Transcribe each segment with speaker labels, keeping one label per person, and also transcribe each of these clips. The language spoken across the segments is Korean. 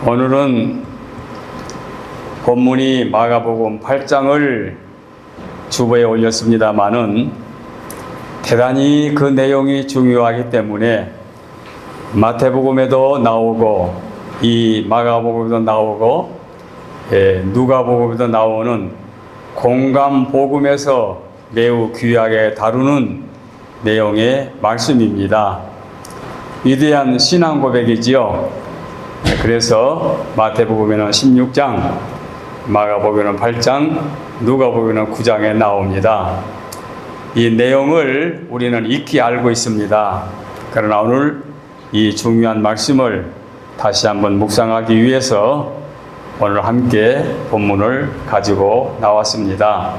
Speaker 1: 오늘은 본문이 마가복음 8장을 주보에 올렸습니다마는 대단히 그 내용이 중요하기 때문에 마태복음에도 나오고 이 마가복음에도 나오고 누가복음에도 나오는 공감복음에서 매우 귀하게 다루는 내용의 말씀입니다. 위대한 신앙 고백이지요. 그래서 마태복음에는 16장, 마가복음에는 8장, 누가복음에는 9장에 나옵니다. 이 내용을 우리는 익히 알고 있습니다. 그러나 오늘 이 중요한 말씀을 다시 한번 묵상하기 위해서 오늘 함께 본문을 가지고 나왔습니다.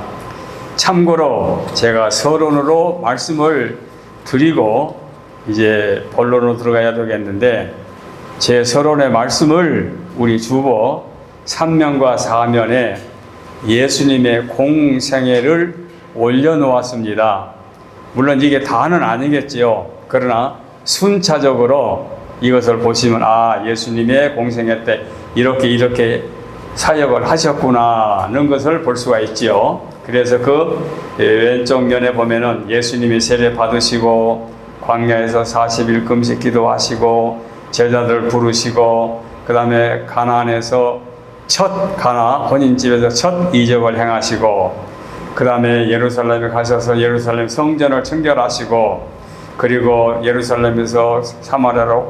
Speaker 1: 참고로 제가 서론으로 말씀을 드리고 이제 본론으로 들어가야 되겠는데, 제 서론의 말씀을 우리 주보 3면과 4면에 예수님의 공생애를 올려놓았습니다. 물론 이게 다는 아니겠지요. 그러나 순차적으로 이것을 보시면 예수님의 공생애 때 이렇게 사역을 하셨구나 하는 것을 볼 수가 있지요. 그래서 그 왼쪽 면에 보면은 예수님이 세례 받으시고 광야에서 40일 금식 기도하시고 제자들 부르시고, 그 다음에 가나안에서 첫 가나 혼인집에서 첫 이적을 행하시고, 그 다음에 예루살렘에 가셔서 예루살렘 성전을 청결하시고, 그리고 예루살렘에서 사마리아로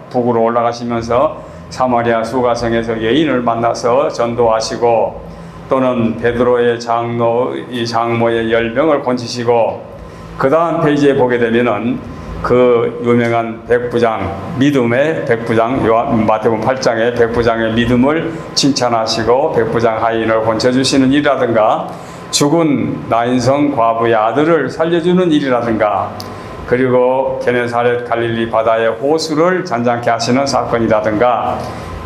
Speaker 1: 북으로 올라가시면서 사마리아 수가성에서 여인을 만나서 전도하시고, 또는 베드로의 장모의 10명을 건지시고, 그 다음 페이지에 보게 되면은 그 유명한 백부장, 믿음의 백부장, 마태복음 8장의 백부장의 믿음을 칭찬하시고 백부장 하인을 건져주시는 일이라든가, 죽은 나인성 과부의 아들을 살려주는 일이라든가, 그리고 게네사렛 갈릴리 바다의 호수를 잔잔케 하시는 사건이라든가,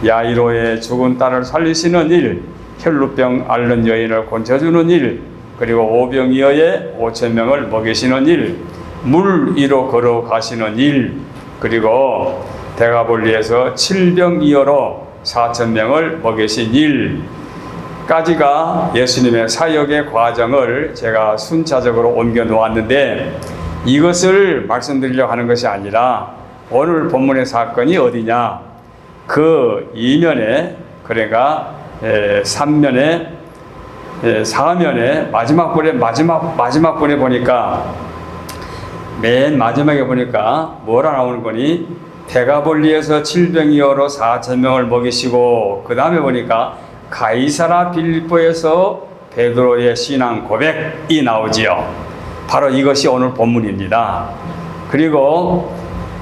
Speaker 1: 야이로의 죽은 딸을 살리시는 일, 혈루병 앓는 여인을 건져주는 일, 그리고 오병이어의 5,000명을 먹이시는 일, 물 위로 걸어가시는 일, 그리고 대가볼리에서 7병이어로 4,000명을 먹이신 일까지가 예수님의 사역의 과정을 제가 순차적으로 옮겨 놓았는데, 이것을 말씀드리려고 하는 것이 아니라 오늘 본문의 사건이 어디냐, 그 2면에, 그러니까 3면에 4면에 마지막 분에 보니까, 맨 마지막에 보니까 뭐라 나오는 거니? 대가볼리에서 7병이어로 4,000명을 먹이시고, 그 다음에 보니까 가이사라 빌립보에서 베드로의 신앙 고백이 나오지요. 바로 이것이 오늘 본문입니다. 그리고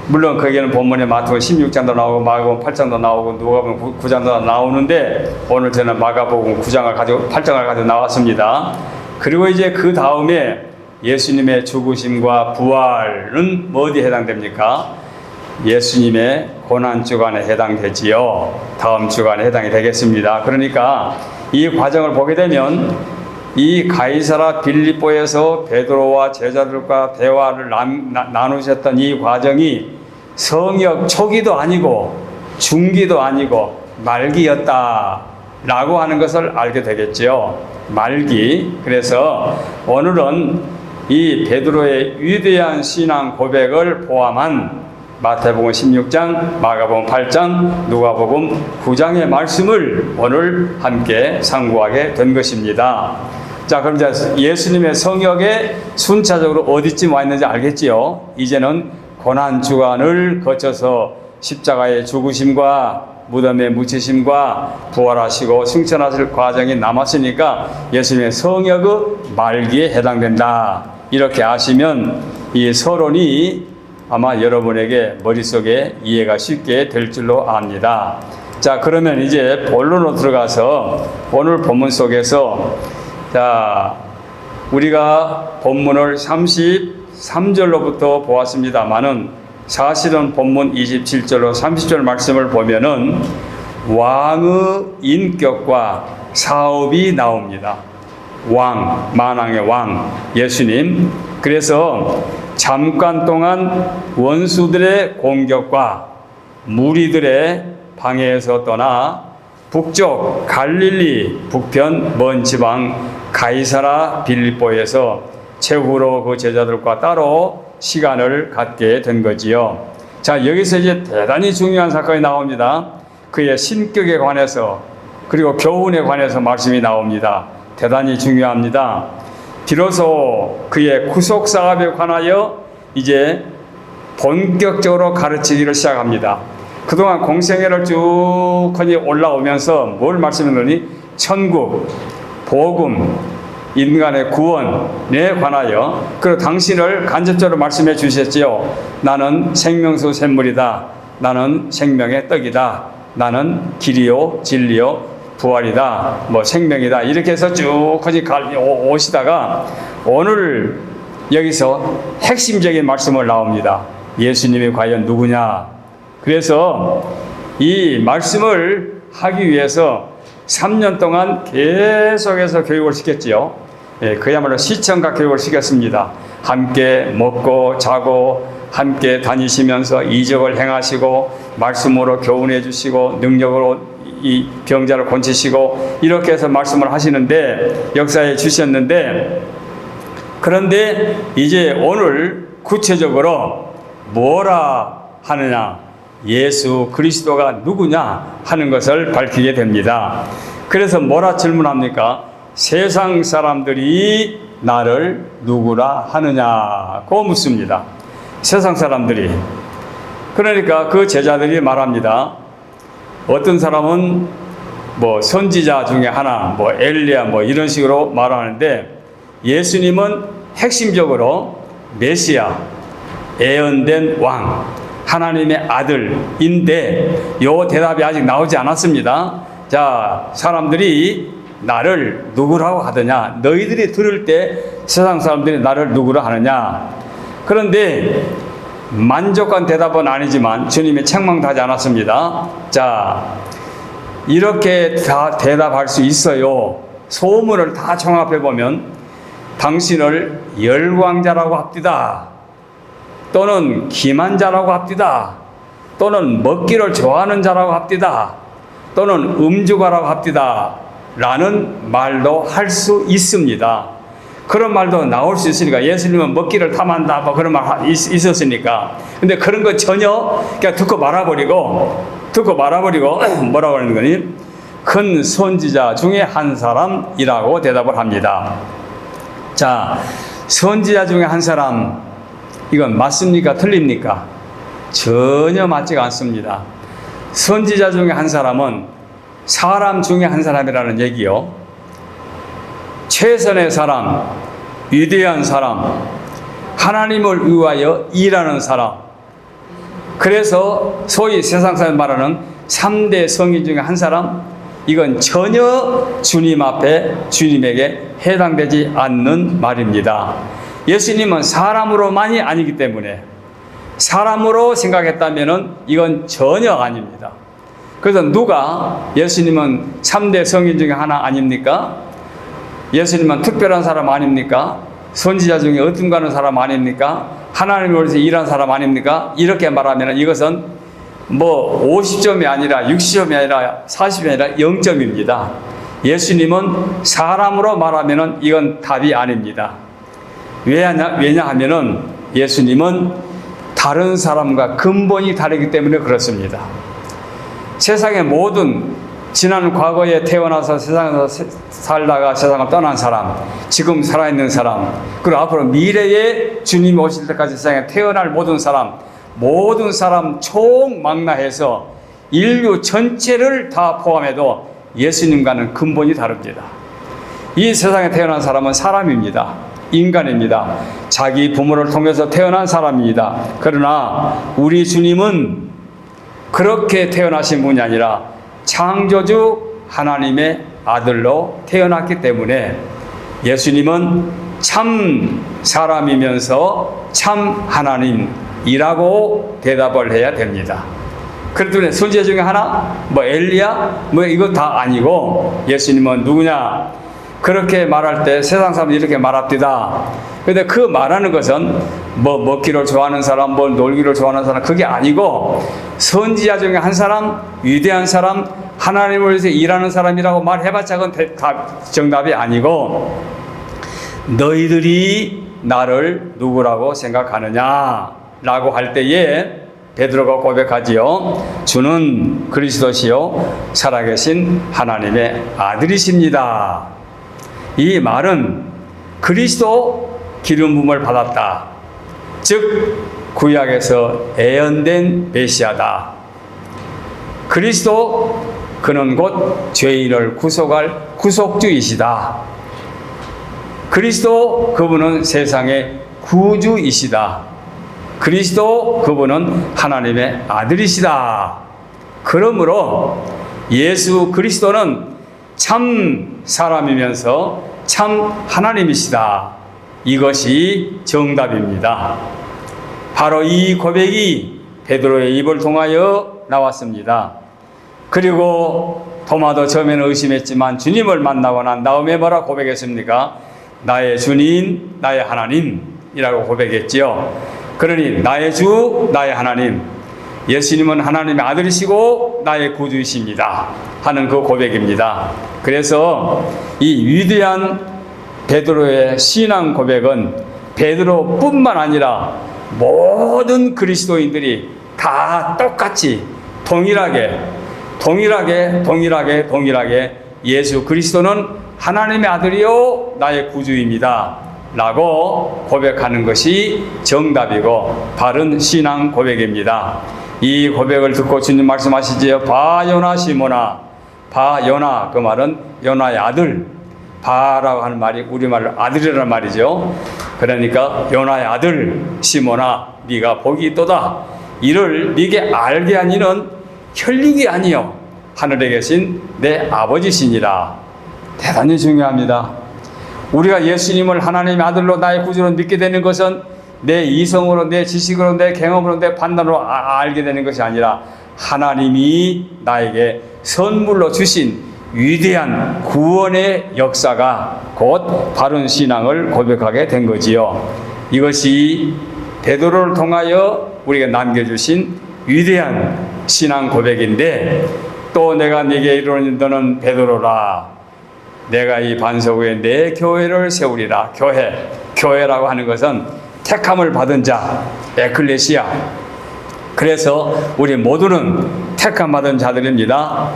Speaker 1: 물론 거기에는 본문에 마태복음 16장도 나오고 마가복음 8장도 나오고 누가복음 9장도 나오는데, 오늘 저는 마가복음 8장을 가지고 나왔습니다. 그리고 이제 그 다음에 예수님의 죽으심과 부활은 어디에 해당됩니까? 예수님의 고난주간에 해당되지요. 다음 주간에 해당이 되겠습니다. 그러니까 이 과정을 보게 되면 이 가이사라 빌립보에서 베드로와 제자들과 대화를 나누셨던 이 과정이 성역 초기도 아니고 중기도 아니고 말기였다라고 하는 것을 알게 되겠지요. 말기. 그래서 오늘은 이 베드로의 위대한 신앙 고백을 포함한 마태복음 16장, 마가복음 8장, 누가복음 9장의 말씀을 오늘 함께 상고하게 된 것입니다. 자, 그럼 이제 예수님의 성역에 순차적으로 어디쯤 와 있는지 알겠지요? 이제는 고난주간을 거쳐서 십자가의 죽으심과 무덤에 묻히심과 부활하시고 승천하실 과정이 남았으니까 예수님의 성역의 말기에 해당된다, 이렇게 아시면 이 서론이 아마 여러분에게 머릿속에 이해가 쉽게 될 줄로 압니다. 자, 그러면 이제 본론으로 들어가서 오늘 본문 속에서, 자, 우리가 본문을 33절로부터 보았습니다마는 사실은 본문 27절로 30절 말씀을 보면은 왕의 인격과 사업이 나옵니다. 왕, 만왕의 왕, 예수님. 그래서 잠깐 동안 원수들의 공격과 무리들의 방해에서 떠나 북쪽 갈릴리 북편 먼 지방 가이사라 빌립보에서 최후로 그 제자들과 따로 시간을 갖게 된 거지요. 자, 여기서 이제 대단히 중요한 사건이 나옵니다. 그의 신격에 관해서 그리고 교훈에 관해서 말씀이 나옵니다. 대단히 중요합니다. 비로소 그의 구속 사업에 관하여 이제 본격적으로 가르치기를 시작합니다. 그동안 공생애를 쭉 올라오면서 뭘 말씀했느니 천국, 복음, 인간의 구원에 관하여 그리고 당신을 간접적으로 말씀해 주셨지요. 나는 생명수 샘물이다. 나는 생명의 떡이다. 나는 길이요 진리요 부활이다. 뭐 생명이다. 이렇게 해서 쭉 오시다가 오늘 여기서 핵심적인 말씀을 나옵니다. 예수님이 과연 누구냐? 그래서 이 말씀을 하기 위해서 3년 동안 계속해서 교육을 시켰지요. 예, 그야말로 시청각 교육을 시켰습니다. 함께 먹고 자고 함께 다니시면서 이적을 행하시고 말씀으로 교훈해 주시고 능력으로 이 병자를 고치시고 이렇게 해서 말씀을 하시는데 역사에 주셨는데, 그런데 이제 오늘 구체적으로 뭐라 하느냐, 예수 그리스도가 누구냐 하는 것을 밝히게 됩니다. 그래서 뭐라 질문합니까? 세상 사람들이 나를 누구라 하느냐고 묻습니다. 세상 사람들이. 그러니까 그 제자들이 말합니다. 어떤 사람은 뭐 선지자 중에 하나, 뭐 엘리야 뭐 이런 식으로 말하는데, 예수님은 핵심적으로 메시아, 예언된 왕, 하나님의 아들인데 요 대답이 아직 나오지 않았습니다. 자, 사람들이 나를 누구라고 하더냐? 너희들이 들을 때 세상 사람들이 나를 누구라 하느냐? 그런데 만족한 대답은 아니지만 주님이 책망하지 않았습니다. 자, 이렇게 다 대답할 수 있어요. 소문을 다 종합해 보면 당신을 열광자라고 합디다, 또는 기만 자라고 합디다, 또는 먹기를 좋아하는 자라고 합디다, 또는 음주가라고 합디다 라는 말도 할 수 있습니다. 그런 말도 나올 수 있으니까, 예수님은 먹기를 탐한다 뭐 그런 말 있었으니까. 근데 그런 거 전혀 그냥 듣고 말아버리고 뭐라고 하는 거니? 큰 선지자 중에 한 사람이라고 대답을 합니다. 자, 선지자 중에 한 사람, 이건 맞습니까? 틀립니까? 전혀 맞지가 않습니다. 선지자 중에 한 사람은 사람 중에 한 사람이라는 얘기요. 최선의 사람, 위대한 사람, 하나님을 위하여 일하는 사람. 그래서 소위 세상 사람 말하는 3대 성인 중에 한 사람, 이건 전혀 주님 앞에 주님에게 해당되지 않는 말입니다. 예수님은 사람으로만이 아니기 때문에, 사람으로 생각했다면 이건 전혀 아닙니다. 그래서 누가 예수님은 3대 성인 중에 하나 아닙니까? 예수님은 특별한 사람 아닙니까? 선지자 중에 어떤가는 사람 아닙니까? 하나님을 위해서 일한 사람 아닙니까? 이렇게 말하면 이것은 뭐 50점이 아니라 60점이 아니라 40점이 아니라 0점입니다. 예수님은 사람으로 말하면 이건 답이 아닙니다. 왜냐하면 예수님은 다른 사람과 근본이 다르기 때문에 그렇습니다. 세상의 모든 지난 과거에 태어나서 세상에서 살다가 세상을 떠난 사람, 지금 살아있는 사람, 그리고 앞으로 미래에 주님이 오실 때까지 세상에 태어날 모든 사람 총망라해서 인류 전체를 다 포함해도 예수님과는 근본이 다릅니다. 이 세상에 태어난 사람은 사람입니다. 인간입니다. 자기 부모를 통해서 태어난 사람입니다. 그러나 우리 주님은 그렇게 태어나신 분이 아니라 창조주 하나님의 아들로 태어났기 때문에 예수님은 참 사람이면서 참 하나님이라고 대답을 해야 됩니다. 그렇기 때문에 선지자 중에 하나, 뭐 엘리야, 뭐 이거 다 아니고, 예수님은 누구냐? 그렇게 말할 때 세상 사람들이 이렇게 말합니다. 그런데 그 말하는 것은 뭐 먹기를 좋아하는 사람, 뭐 놀기를 좋아하는 사람, 그게 아니고 선지자 중에 한 사람, 위대한 사람, 하나님을 위해서 일하는 사람이라고 말해봤자 그건 정답이 아니고, 너희들이 나를 누구라고 생각하느냐라고 할 때에 베드로가 고백하지요. 주는 그리스도시요 살아계신 하나님의 아들이십니다. 이 말은 그리스도 기름 부음을 받았다, 즉 구약에서 예언된 메시아다. 그리스도 그는 곧 죄인을 구속할 구속주이시다. 그리스도 그분은 세상의 구주이시다. 그리스도 그분은 하나님의 아들이시다. 그러므로 예수 그리스도는 참 사람이면서 참 하나님이시다. 이것이 정답입니다. 바로 이 고백이 베드로의 입을 통하여 나왔습니다. 그리고 도마도 처음에는 의심했지만 주님을 만나고 난 다음에 뭐라 고백했습니까? 나의 주님, 나의 하나님이라고 고백했지요. 그러니 나의 주, 나의 하나님, 예수님은 하나님의 아들이시고 나의 구주이십니다 하는 그 고백입니다. 그래서 이 위대한 베드로의 신앙 고백은 베드로뿐만 아니라 모든 그리스도인들이 다 똑같이 동일하게 예수 그리스도는 하나님의 아들이요 나의 구주입니다 라고 고백하는 것이 정답이고 바른 신앙 고백입니다. 이 고백을 듣고 주님 말씀하시지요. 바 요나 시모나. 바 요나, 그 말은 요나의 아들. 바라고 하는 말이 우리말로 아들이라는 말이죠. 그러니까 요나의 아들 시모나, 네가 복이 있도다. 이를 네게 알게 한 이는 혈육이 아니요 하늘에 계신 내 아버지시니라. 대단히 중요합니다. 우리가 예수님을 하나님의 아들로 나의 구주로 믿게 되는 것은 내 이성으로, 내 지식으로, 내 경험으로, 내 판단으로 알게 되는 것이 아니라 하나님이 나에게 선물로 주신 위대한 구원의 역사가 곧 바른 신앙을 고백하게 된 거지요. 이것이 베드로를 통하여 우리가 남겨주신 위대한 신앙 고백인데, 또 내가 네게 이르노니 너는 베드로라. 내가 이 반석 위에 내 교회를 세우리라. 교회라고 하는 것은 택함을 받은 자, 에클레시아. 그래서 우리 모두는 택함 받은 자들입니다.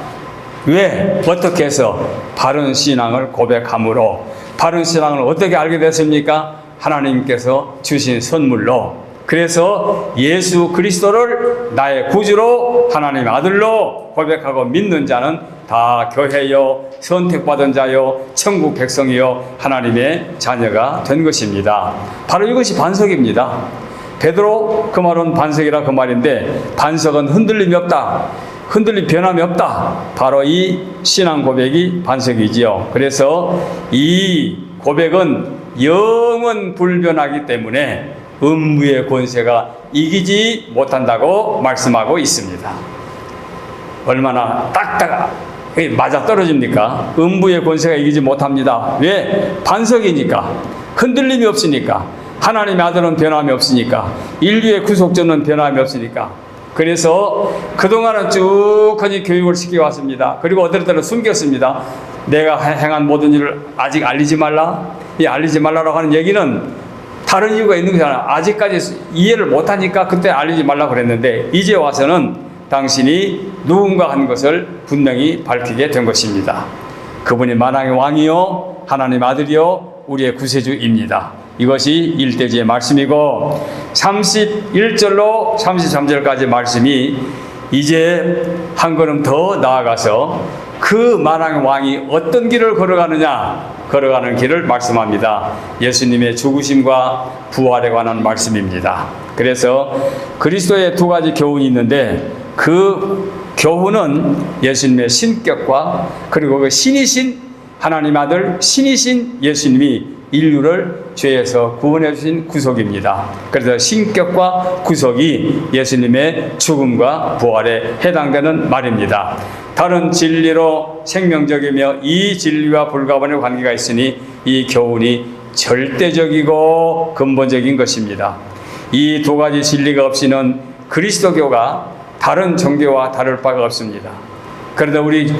Speaker 1: 왜? 어떻게 해서? 바른 신앙을 고백함으로. 바른 신앙을 어떻게 알게 됐습니까? 하나님께서 주신 선물로. 그래서 예수 그리스도를 나의 구주로 하나님의 아들로 고백하고 믿는 자는 다 교회요, 선택받은 자요, 천국 백성이요, 하나님의 자녀가 된 것입니다. 바로 이것이 반석입니다. 베드로, 그 말은 반석이라 그 말인데, 반석은 흔들림이 없다, 흔들림 변함이 없다. 바로 이 신앙 고백이 반석이지요. 그래서 이 고백은 영원 불변하기 때문에 음부의 권세가 이기지 못한다고 말씀하고 있습니다. 얼마나 맞아 떨어집니까? 음부의 권세가 이기지 못합니다. 왜? 반석이니까, 흔들림이 없으니까, 하나님의 아들은 변함이 없으니까, 인류의 구속주는 변함이 없으니까. 그래서 그동안은 쭉 교육을 시켜왔습니다. 그리고 어디로든 숨겼습니다. 내가 행한 모든 일을 아직 알리지 말라. 이 알리지 말라라고 하는 얘기는 다른 이유가 있는 거잖아. 아직까지 이해를 못하니까 그때 알리지 말라고 그랬는데, 이제 와서는 당신이 누군가 한 것을 분명히 밝히게 된 것입니다. 그분이 만왕의 왕이요, 하나님 아들이요, 우리의 구세주입니다. 이것이 1대지의 말씀이고, 31절로 33절까지 말씀이 이제 한 걸음 더 나아가서 그 만왕의 왕이 어떤 길을 걸어가는 길을 말씀합니다. 예수님의 죽으심과 부활에 관한 말씀입니다. 그래서 그리스도의 두 가지 교훈이 있는데, 그 교훈은 예수님의 신격과 그리고 그 신이신 하나님 아들, 신이신 예수님이 인류를 죄에서 구원해 주신 구속입니다. 그래서 신격과 구속이 예수님의 죽음과 부활에 해당되는 말입니다. 다른 진리로 생명적이며 이 진리와 불가분의 관계가 있으니 이 교훈이 절대적이고 근본적인 것입니다. 이 두 가지 진리가 없이는 그리스도교가 다른 종교와 다를 바가 없습니다. 그런데 우리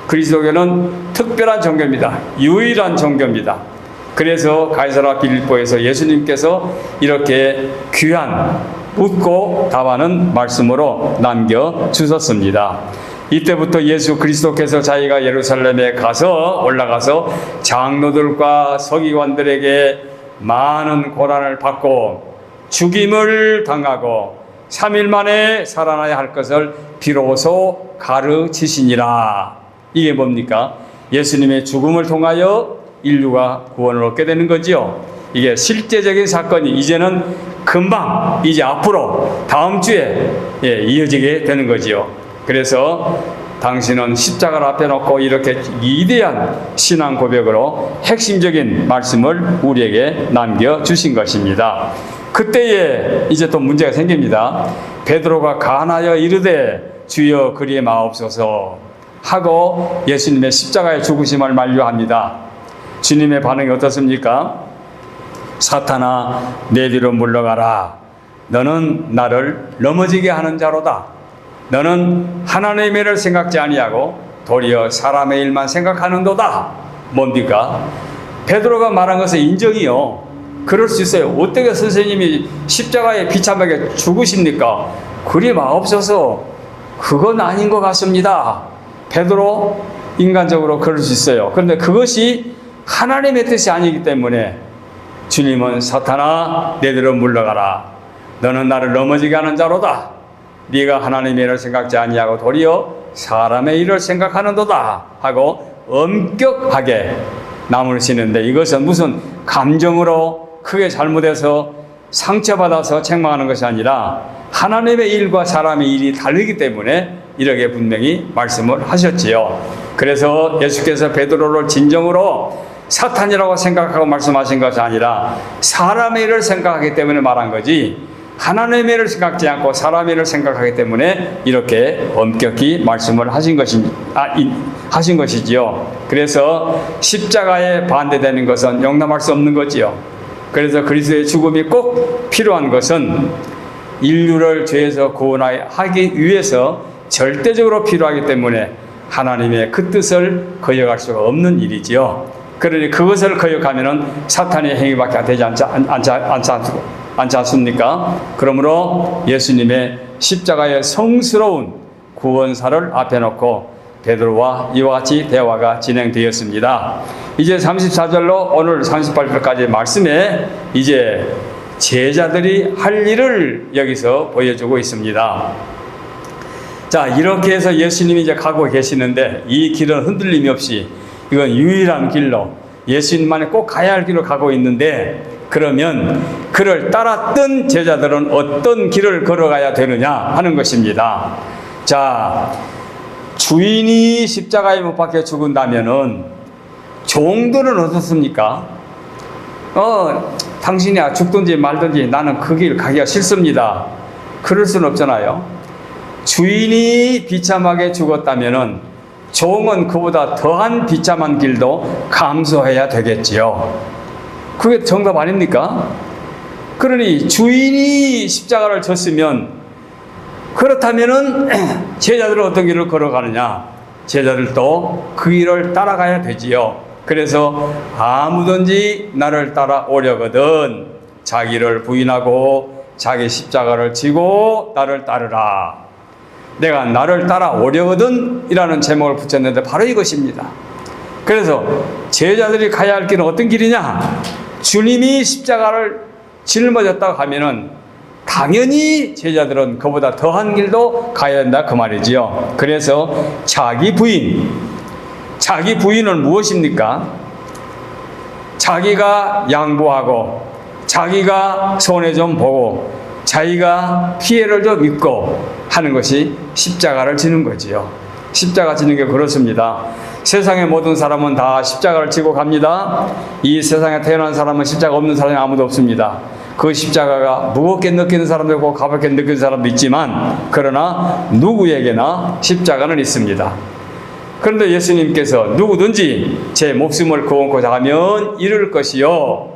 Speaker 1: 그리스도교는 특별한 종교입니다. 유일한 종교입니다. 그래서 가이사라 빌립보에서 예수님께서 이렇게 귀한 묻고 답하는 말씀으로 남겨주셨습니다. 이때부터 예수 그리스도께서 자기가 예루살렘에 올라가서 장로들과 서기관들에게 많은 고난을 받고 죽임을 당하고 3일 만에 살아나야 할 것을 비로소 가르치시니라. 이게 뭡니까? 예수님의 죽음을 통하여 인류가 구원을 얻게 되는 거지요. 이게 실제적인 사건이 이제는 금방, 이제 앞으로 다음 주에 이어지게 되는 거지요. 그래서 당신은 십자가를 앞에 놓고 이렇게 위대한 신앙 고백으로 핵심적인 말씀을 우리에게 남겨주신 것입니다. 그때에 이제 또 문제가 생깁니다. 베드로가 간하여 이르되 주여 그리에 마옵소서 하고 예수님의 십자가의 죽으심을 만류합니다. 주님의 반응이 어떻습니까? 사탄아 내 뒤로 물러가라. 너는 나를 넘어지게 하는 자로다. 너는 하나님의 일을 생각지 아니하고 도리어 사람의 일만 생각하는도다. 뭡니까? 베드로가 말한 것은 인정이요. 그럴 수 있어요. 어떻게 선생님이 십자가에 비참하게 죽으십니까? 그리 마옵소서. 그건 아닌 것 같습니다. 베드로 인간적으로 그럴 수 있어요. 그런데 그것이 하나님의 뜻이 아니기 때문에 주님은 사탄아 내대로 물러가라. 너는 나를 넘어지게 하는 자로다. 네가 하나님의 일을 생각지 아니하고 도리어 사람의 일을 생각하는도다 하고 엄격하게 나무시는데, 이것은 무슨 감정으로 크게 잘못해서 상처받아서 책망하는 것이 아니라 하나님의 일과 사람의 일이 다르기 때문에 이렇게 분명히 말씀을 하셨지요. 그래서 예수께서 베드로를 진정으로 사탄이라고 생각하고 말씀하신 것이 아니라 사람의 일을 생각하기 때문에 말한 거지, 하나님의 일을 생각지 않고 사람의 일을 생각하기 때문에 이렇게 엄격히 말씀을 하신 것이지요. 그래서 십자가에 반대되는 것은 용납할 수 없는 거지요. 그래서 그리스도의 죽음이 꼭 필요한 것은 인류를 죄에서 구원하기 위해서 절대적으로 필요하기 때문에 하나님의 그 뜻을 거역할 수가 없는 일이지요. 그러니 그것을 거역하면은 사탄의 행위밖에 되지 않지 않습니까? 그러므로 예수님의 십자가의 성스러운 구원사를 앞에 놓고 베드로와 이와 같이 대화가 진행되었습니다. 이제 34절로 오늘 38절까지 말씀에 이제 제자들이 할 일을 여기서 보여주고 있습니다. 자, 이렇게 해서 예수님이 이제 가고 계시는데 이 길은 흔들림이 없이 이건 유일한 길로 예수님만이 꼭 가야 할 길로 가고 있는데, 그러면 그를 따랐던 제자들은 어떤 길을 걸어가야 되느냐 하는 것입니다. 자, 주인이 십자가에 못 박혀 죽은다면은 종들은 어떻습니까? 당신이 죽든지 말든지 나는 그 길 가기가 싫습니다. 그럴 수는 없잖아요. 주인이 비참하게 죽었다면은 종은 그보다 더한 비참한 길도 감수해야 되겠지요. 그게 정답 아닙니까? 그러니 주인이 십자가를 졌으면, 그렇다면은 제자들은 어떤 길을 걸어가느냐? 제자들도 그 길을 따라가야 되지요. 그래서 아무든지 나를 따라오려거든 자기를 부인하고 자기 십자가를 지고 나를 따르라. 내가 나를 따라오려거든 이라는 제목을 붙였는데 바로 이것입니다. 그래서 제자들이 가야 할 길은 어떤 길이냐? 주님이 십자가를 짊어졌다고 하면은 당연히 제자들은 그보다 더한 길도 가야 한다 그 말이지요. 그래서 자기 부인은 무엇입니까? 자기가 양보하고 자기가 손해 좀 보고 자기가 피해를 좀 입고 하는 것이 십자가를 지는 거지요. 십자가 지는 게 그렇습니다. 세상의 모든 사람은 다 십자가를 지고 갑니다. 이 세상에 태어난 사람은 십자가 없는 사람이 아무도 없습니다. 그 십자가가 무겁게 느끼는 사람도 있고 가볍게 느끼는 사람도 있지만, 그러나 누구에게나 십자가는 있습니다. 그런데 예수님께서 누구든지 제 목숨을 구원코자 하면 잃을 것이요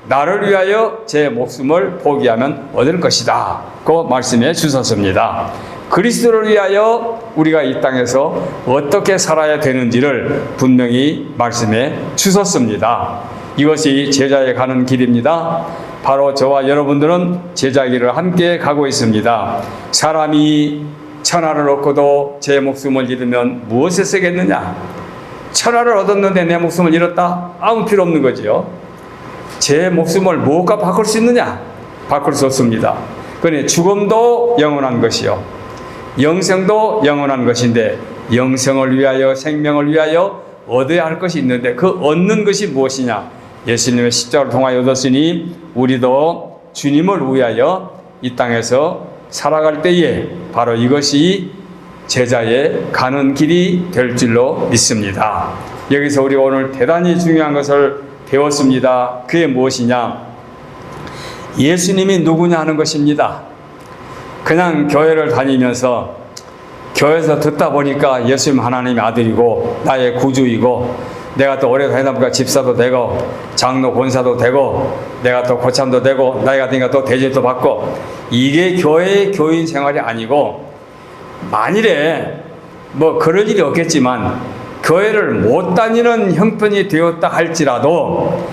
Speaker 1: 나를 위하여 제 목숨을 포기하면 얻을 것이다 고 말씀해 주셨습니다. 그리스도를 위하여 우리가 이 땅에서 어떻게 살아야 되는지를 분명히 말씀해 주셨습니다. 이것이 제자에 가는 길입니다. 바로 저와 여러분들은 제자 길을 함께 가고 있습니다. 사람이 천하를 얻고도 제 목숨을 잃으면 무엇에 쓰겠느냐? 천하를 얻었는데 내 목숨을 잃었다? 아무 필요 없는 거지요. 제 목숨을 무엇과 바꿀 수 있느냐? 바꿀 수 없습니다. 그러니 죽음도 영원한 것이요, 영생도 영원한 것인데, 영생을 위하여, 생명을 위하여 얻어야 할 것이 있는데, 그 얻는 것이 무엇이냐? 예수님의 십자가를 통하여 얻었으니 우리도 주님을 위하여 이 땅에서 살아갈 때에 바로 이것이 제자의 가는 길이 될 줄로 믿습니다. 여기서 우리 오늘 대단히 중요한 것을 배웠습니다. 그게 무엇이냐? 예수님이 누구냐 하는 것입니다. 그냥 교회를 다니면서 교회에서 듣다 보니까 예수님 하나님의 아들이고 나의 구주이고, 내가 또 오래 다니다 보니까 집사도 되고 장로 권사도 되고 내가 또 고참도 되고 나이가 드니까 또 대접도 받고, 이게 교회의 교인 생활이 아니고, 만일에 뭐 그럴 일이 없겠지만 교회를 못 다니는 형편이 되었다 할지라도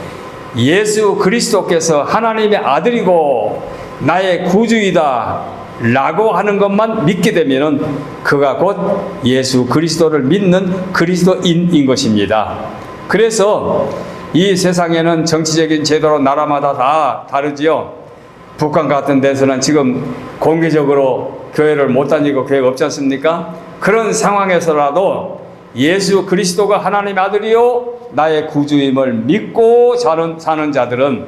Speaker 1: 예수 그리스도께서 하나님의 아들이고 나의 구주이다 라고 하는 것만 믿게 되면은 그가 곧 예수 그리스도를 믿는 그리스도인인 것입니다. 그래서 이 세상에는 정치적인 제도로 나라마다 다 다르지요. 북한 같은 데서는 지금 공개적으로 교회를 못 다니고 교회가 없지 않습니까? 그런 상황에서라도 예수 그리스도가 하나님의 아들이요 나의 구주임을 믿고 사는 자들은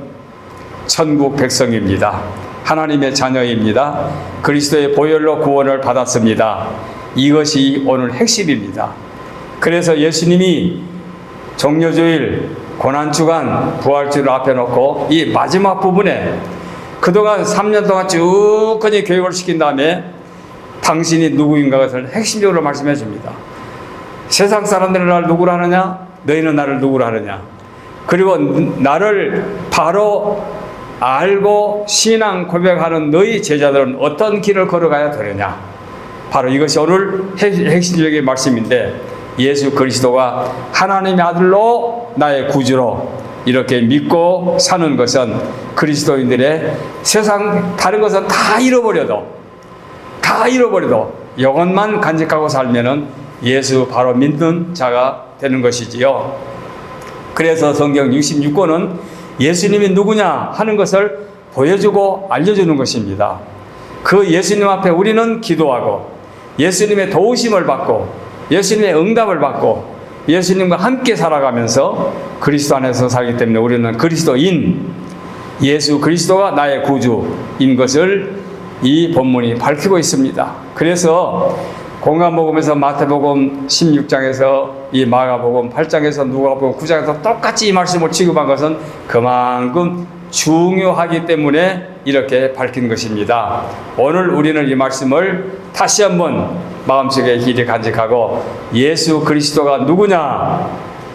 Speaker 1: 천국 백성입니다. 하나님의 자녀입니다. 그리스도의 보혈로 구원을 받았습니다. 이것이 오늘 핵심입니다. 그래서 예수님이 종려주일, 고난주간, 부활주를 앞에 놓고 이 마지막 부분에 그동안 3년 동안 쭉 교육을 시킨 다음에 당신이 누구인가 것을 핵심적으로 말씀해 줍니다. 세상 사람들은 나를 누구라 하느냐? 너희는 나를 누구라 하느냐? 그리고 나를 바로 알고 신앙 고백하는 너희 제자들은 어떤 길을 걸어가야 되느냐? 바로 이것이 오늘 핵심적인 말씀인데, 예수 그리스도가 하나님의 아들로 나의 구주로 이렇게 믿고 사는 것은 그리스도인들의 세상 다른 것은 다 잃어버려도 영혼만 간직하고 살면은 예수 바로 믿는 자가 되는 것이지요. 그래서 성경 66권은 예수님이 누구냐 하는 것을 보여주고 알려주는 것입니다. 그 예수님 앞에 우리는 기도하고 예수님의 도우심을 받고 예수님의 응답을 받고 예수님과 함께 살아가면서 그리스도 안에서 살기 때문에 우리는 그리스도인, 예수 그리스도가 나의 구주인 것을 이 본문이 밝히고 있습니다. 그래서 공간복음에서 마태복음 16장에서 이 마가복음 8장에서 누가복음 9장에서 똑같이 이 말씀을 취급한 것은 그만큼 중요하기 때문에 이렇게 밝힌 것입니다. 오늘 우리는 이 말씀을 다시 한번 마음속에 길이 간직하고, 예수 그리스도가 누구냐?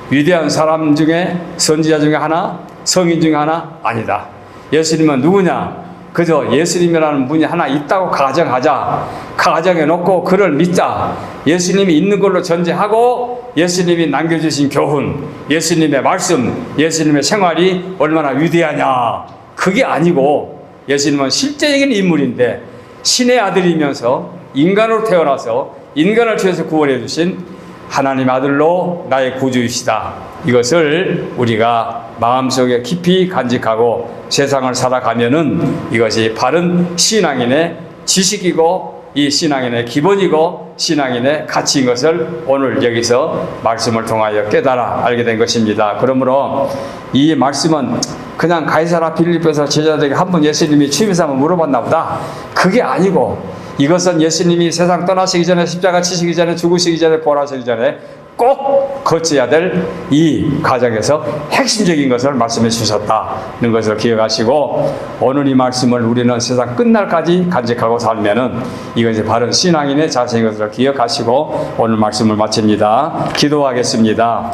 Speaker 1: 위대한 사람 중에, 선지자 중에 하나, 성인 중에 하나? 아니다. 예수님은 누구냐? 그저 예수님이라는 분이 하나 있다고 가정하자. 가정해 놓고 그를 믿자. 예수님이 있는 걸로 전제하고 예수님이 남겨주신 교훈, 예수님의 말씀, 예수님의 생활이 얼마나 위대하냐. 그게 아니고 예수님은 실제적인 인물인데 신의 아들이면서 인간으로 태어나서 인간을 통해서 구원해 주신 하나님 아들로 나의 구주이시다. 이것을 우리가 마음속에 깊이 간직하고 세상을 살아가면은 이것이 바른 신앙인의 지식이고 이 신앙인의 기본이고 신앙인의 가치인 것을 오늘 여기서 말씀을 통하여 깨달아 알게 된 것입니다. 그러므로 이 말씀은 그냥 가이사라 빌립보에서 제자들에게 한 번 예수님이 취임해서 한번 물어봤나 보다. 그게 아니고 이것은 예수님이 세상 떠나시기 전에, 십자가 치시기 전에, 죽으시기 전에, 부활하시기 전에 꼭 거쳐야 될 이 과정에서 핵심적인 것을 말씀해 주셨다는 것을 기억하시고, 오늘 이 말씀을 우리는 세상 끝날까지 간직하고 살면은 이것이 바른 신앙인의 자세인 것을 기억하시고 오늘 말씀을 마칩니다. 기도하겠습니다.